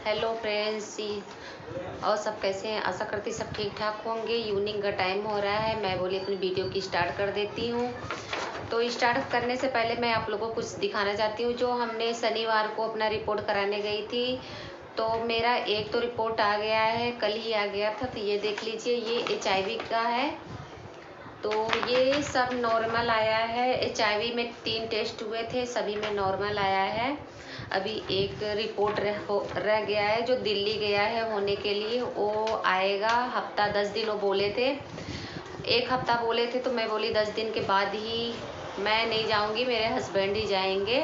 Hello friends और सब कैसे हैं। आशा करती सब ठीक ठाक होंगे। इवनिंग का टाइम हो रहा है। मैं बोली अपनी वीडियो की स्टार्ट कर देती हूँ। तो स्टार्ट करने से पहले मैं आप लोगों को कुछ दिखाना चाहती हूँ। जो हमने शनिवार को अपना रिपोर्ट कराने गई थी, तो मेरा एक तो रिपोर्ट आ गया है, कल ही आ गया था। तो ये देख लीजिए, ये HIV का है। तो ये सब नॉर्मल आया है। HIV में 3 टेस्ट हुए थे, सभी में नॉर्मल आया है। अभी एक रिपोर्ट रह गया है, जो दिल्ली गया है होने के लिए। वो आएगा हफ्ता 10 दिन, वो बोले थे। एक हफ्ता बोले थे, तो मैं बोली 10 दिन के बाद ही। मैं नहीं जाऊंगी, मेरे हस्बैंड ही जाएंगे।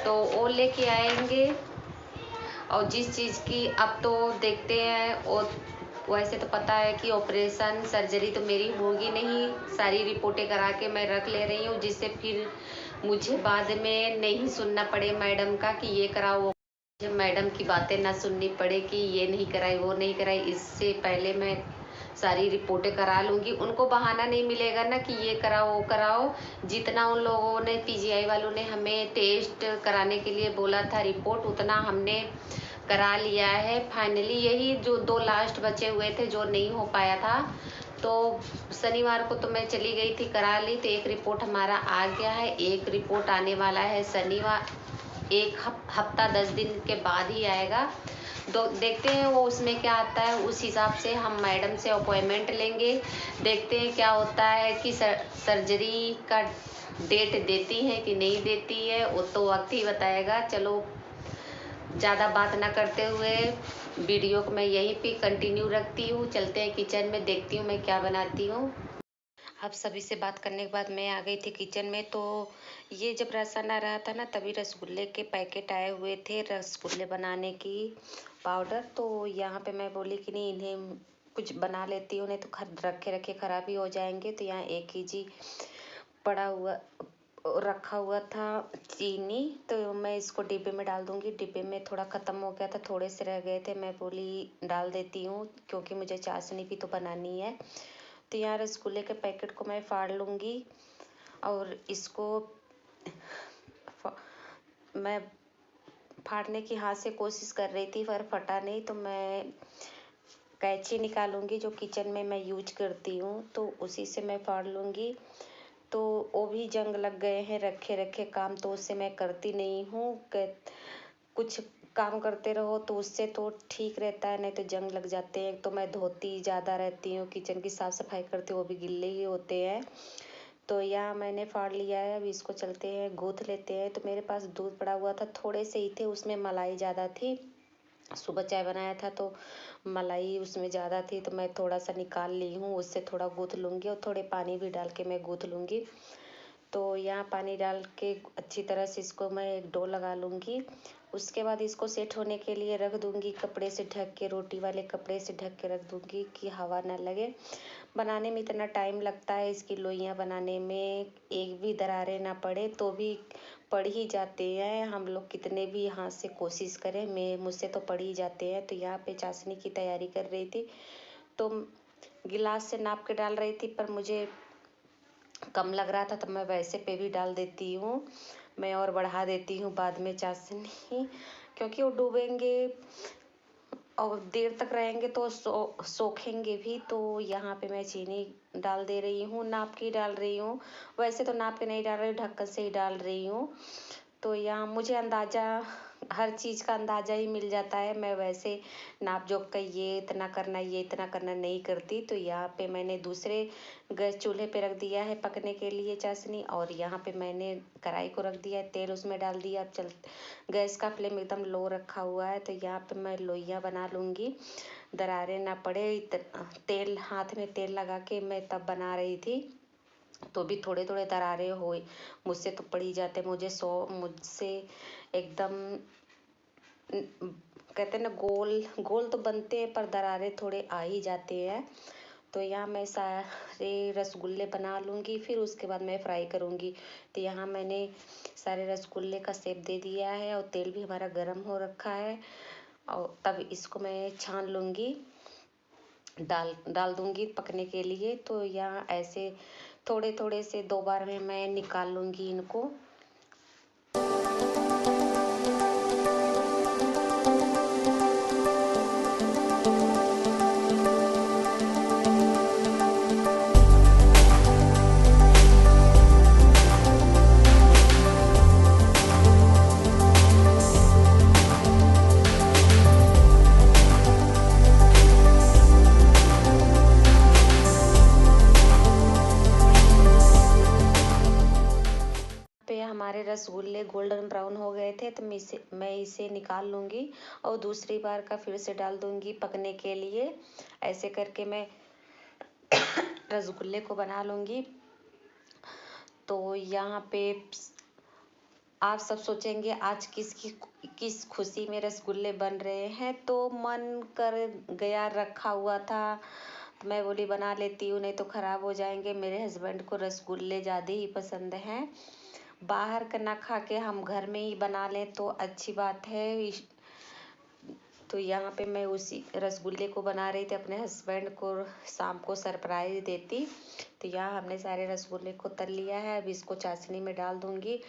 तो वो लेके आएंगे। और जिस चीज़ की अब तो देखते हैं, और वैसे तो पता है कि ऑपरेशन सर्जरी तो मेरी होगी नहीं। सारी रिपोर्टें करा के मैं रख ले रही हूँ, जिससे फिर मुझे बाद में नहीं सुनना पड़े मैडम का कि ये कराओ वो। मुझे मैडम की बातें ना सुननी पड़े कि ये नहीं कराई वो नहीं कराई। इससे पहले मैं सारी रिपोर्टें करा लूँगी। उनको बहाना नहीं मिलेगा ना कि ये कराओ वो कराओ। जितना उन लोगों ने PGI वालों ने हमें टेस्ट कराने के लिए बोला था रिपोर्ट, उतना हमने करा लिया है। फाइनली यही जो 2 लास्ट बचे हुए थे, जो नहीं हो पाया था। तो शनिवार को तो मैं चली गई थी, करा ली। तो एक रिपोर्ट हमारा आ गया है, एक रिपोर्ट आने वाला है शनिवार। एक हफ्ता 10 दिन के बाद ही आएगा। तो देखते हैं वो उसमें क्या आता है। उस हिसाब से हम मैडम से अपॉइंटमेंट लेंगे। देखते हैं क्या होता है कि सर्जरी का डेट देती है कि नहीं देती है, वो तो वक्त ही बताएगा। चलो, ज़्यादा बात ना करते हुए वीडियो को मैं यहीं पे कंटिन्यू रखती हूँ। चलते हैं किचन में, देखती हूँ मैं क्या बनाती हूँ। अब सभी से बात करने के बाद मैं आ गई थी किचन में। तो ये जब राशन आ रहा था ना, तभी रसगुल्ले के पैकेट आए हुए थे, रसगुल्ले बनाने की पाउडर। तो यहाँ पे मैं बोली कि नहीं, इन्हें कुछ बना लेती हूँ, नहीं तो रखे रखे ख़राब ही हो जाएंगे। तो यहाँ 1 kg पड़ा हुआ रखा हुआ था चीनी। तो मैं इसको डिब्बे में डाल दूंगी। डिब्बे में थोड़ा ख़त्म हो गया था, थोड़े से रह गए थे। मैं बोली डाल देती हूँ, क्योंकि मुझे चाशनी भी तो बनानी है। तो यहाँ रसगुल्ले के पैकेट को मैं फाड़ लूँगी। और इसको मैं फाड़ने की हाथ से कोशिश कर रही थी, पर फटा नहीं। तो मैं कैंची निकालूंगी, जो किचन में मैं यूज करती हूँ, तो उसी से मैं फाड़ लूँगी। तो वो भी जंग लग गए हैं रखे रखे काम, तो उससे मैं करती नहीं हूँ। कुछ काम करते रहो तो उससे तो ठीक रहता है, नहीं तो जंग लग जाते हैं। तो मैं धोती ज़्यादा रहती हूँ, किचन की साफ़ सफाई करती हूँ, वो भी गिल्ले ही होते हैं। तो यहाँ मैंने फाड़ लिया है। अभी इसको चलते हैं गूँथ लेते हैं। तो मेरे पास दूध पड़ा हुआ था, थोड़े से ही थे, उसमें मलाई ज़्यादा थी। सुबह चाय बनाया था तो मलाई उसमें ज़्यादा थी, तो मैं थोड़ा सा निकाल ली हूँ। उससे थोड़ा गूँथ लूँगी, और थोड़े पानी भी डाल के मैं गूँथ लूँगी। तो यहाँ पानी डाल के अच्छी तरह से इसको मैं एक डो लगा लूँगी। उसके बाद इसको सेट होने के लिए रख दूँगी, कपड़े से ढक के, रोटी वाले कपड़े से ढक के रख दूँगी कि हवा ना लगे। बनाने में इतना टाइम लगता है, इसकी लोइयाँ बनाने में, एक भी दरारें ना पड़े तो भी पड़ ही जाते हैं। हम लोग कितने भी हाथ से कोशिश करें, मुझसे तो पड़ ही जाते हैं। तो यहाँ पे चाशनी की तैयारी कर रही थी, तो गिलास से नाप के डाल रही थी, पर मुझे कम लग रहा था, तो मैं वैसे पे भी डाल देती हूँ। मैं और बढ़ा देती हूँ बाद में चाशनी, क्योंकि वो डूबेंगे और देर तक रहेंगे तो सोखेंगे भी। तो यहाँ पे मैं चीनी डाल दे रही हूँ, नाप के डाल रही हूँ। वैसे तो नाप के नहीं डाल रही हूँ, ढक्कन से ही डाल रही हूँ। तो यहाँ मुझे अंदाज़ा, हर चीज़ का अंदाज़ा ही मिल जाता है। मैं वैसे नाप जोख का ये इतना करना ये इतना करना नहीं करती। तो यहाँ पे मैंने दूसरे गैस चूल्हे पे रख दिया है पकने के लिए चाशनी, और यहाँ पे मैंने कढ़ाई को रख दिया है, तेल उसमें डाल दिया। अब गैस का फ्लेम एकदम लो रखा हुआ है। तो यहाँ पे मैं लोइयाँ बना लूँगी, दरारें ना पड़े। तेल, हाथ में तेल लगा के मैं तब बना रही थी, तो भी थोड़े थोड़े दरारें हुए। मुझसे तो पड़ ही जाते, मुझसे एकदम कहते हैं ना, गोल गोल तो बनते हैं, पर दरारें थोड़े आ ही जाते हैं। तो यहाँ मैं सारे रसगुल्ले बना लूँगी, फिर उसके बाद मैं फ्राई करूँगी। तो यहाँ मैंने सारे रसगुल्ले का शेप दे दिया है, और तेल भी हमारा गर्म हो रखा है। और तब इसको मैं छान लूँगी, डाल दूँगी पकने के लिए। तो यहाँ ऐसे थोड़े थोड़े से 2 बार में मैं निकाल लूँगी इनको। रसगुल्ले गोल्डन ब्राउन हो गए थे तो मैं इसे निकाल लूँगी और दूसरी बार का फिर से डाल दूँगी पकने के लिए। ऐसे करके मैं रसगुल्ले को बना लूँगी। तो यहाँ पे आप सब सोचेंगे आज किस खुशी में रसगुल्ले बन रहे हैं, तो मन कर गया, रखा हुआ था तो मैं बोली बना लेती हूँ, नहीं तो ख़राब हो जाएंगे। मेरे हस्बैंड को रसगुल्ले ज़्यादा ही पसंद हैं। बाहर का ना खा के हम घर में ही बना लें तो अच्छी बात है। तो यहाँ पे मैं उसी रसगुल्ले को बना रही थी, अपने हस्बैंड को शाम को सरप्राइज देती। तो यहाँ हमने सारे रसगुल्ले को तल लिया है। अब इसको चाशनी में डाल दूँगी।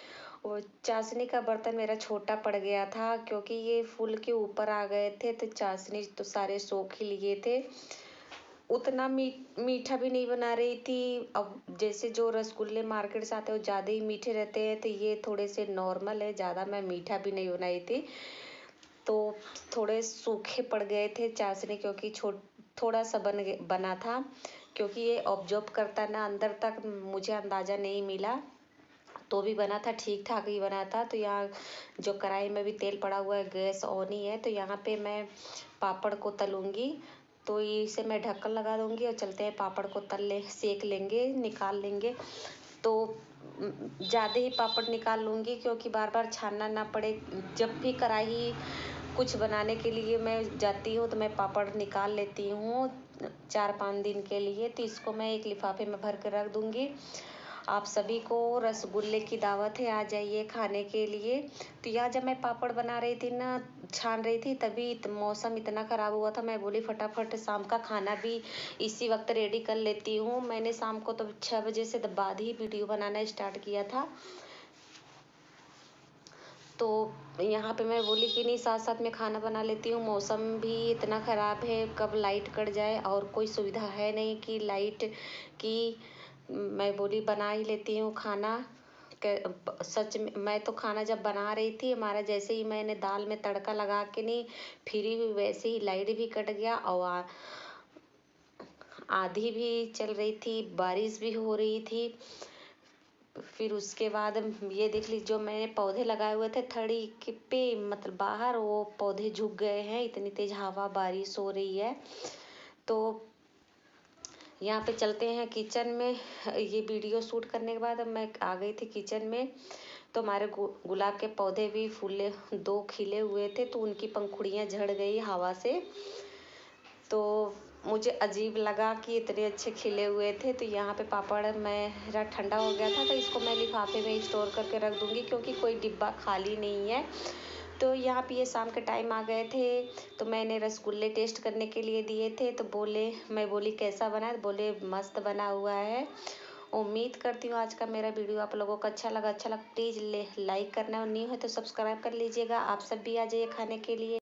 और चाशनी का बर्तन मेरा छोटा पड़ गया था क्योंकि ये फूल के ऊपर आ गए थे, तो चाशनी तो सारे सोख ही लिए थे। उतना मीठा भी नहीं बना रही थी। अब जैसे जो रसगुल्ले मार्केट से आते हैं वो ज़्यादा ही मीठे रहते हैं, तो ये थोड़े से नॉर्मल है, ज़्यादा मैं मीठा भी नहीं बनाई थी। तो थोड़े सूखे पड़ गए थे चाशनी क्योंकि थोड़ा सा बना था, क्योंकि ये ऑब्जॉर्ब करता ना अंदर तक, मुझे अंदाज़ा नहीं मिला। तो भी बना था, ठीक ठाक ही बना था। तो यहाँ जो कढ़ाई में भी तेल पड़ा हुआ है, गैस ऑन ही है। तो यहाँ पे मैं पापड़ को तलूँगी। तो इसे मैं ढक्कन लगा दूँगी और चलते हैं पापड़ को सेक लेंगे, निकाल लेंगे। तो ज़्यादा ही पापड़ निकाल लूँगी क्योंकि बार बार छानना ना पड़े। जब भी कढ़ाई कुछ बनाने के लिए मैं जाती हूँ तो मैं पापड़ निकाल लेती हूँ 4-5 दिन के लिए। तो इसको मैं एक लिफाफे में भर कर रख दूँगी। आप सभी को रसगुल्ले की दावत है, आ जाइए खाने के लिए। तो यहाँ जब मैं पापड़ बना रही थी ना, छान रही थी, तभी मौसम इतना ख़राब हुआ था। मैं बोली फटाफट शाम का खाना भी इसी वक्त रेडी कर लेती हूँ। मैंने शाम को तो 6 बजे से बाद ही वीडियो बनाना स्टार्ट किया था। तो यहाँ पे मैं बोली कि नहीं, साथ साथ में खाना बना लेती हूँ। मौसम भी इतना ख़राब है, कब लाइट कट जाए, और कोई सुविधा है नहीं कि लाइट की। मैं बोली बना ही लेती हूँ खाना। सच में मैं तो खाना जब बना रही थी, हमारा जैसे ही मैंने दाल में तड़का लगा के नहीं फिरी हुई, वैसे ही लाइट भी कट गया और आधी भी चल रही थी, बारिश भी हो रही थी। फिर उसके बाद ये देख लीजिए, जो मैंने पौधे लगाए हुए थे थड़ी के पे, मतलब बाहर, वो पौधे झुक गए हैं, इतनी तेज हवा बारिश हो रही है। तो यहाँ पे चलते हैं किचन में। ये वीडियो शूट करने के बाद अब मैं आ गई थी किचन में। तो हमारे गुलाब के पौधे भी फूले, 2 खिले हुए थे, तो उनकी पंखुड़ियाँ झड़ गई हवा से। तो मुझे अजीब लगा कि इतने अच्छे खिले हुए थे। तो यहाँ पे पापड़ मेरा ठंडा हो गया था, तो इसको मैं लिफाफे में स्टोर करके रख दूँगी क्योंकि कोई डिब्बा खाली नहीं है। तो यहाँ पे ये शाम के टाइम आ गए थे, तो मैंने रसगुल्ले टेस्ट करने के लिए दिए थे। तो मैं बोली कैसा बना है, बोले मस्त बना हुआ है। उम्मीद करती हूँ आज का मेरा वीडियो आप लोगों को अच्छा लगा प्लीज़ लाइक करना, और नहीं है तो सब्सक्राइब कर लीजिएगा। आप सब भी आ जाइए खाने के लिए।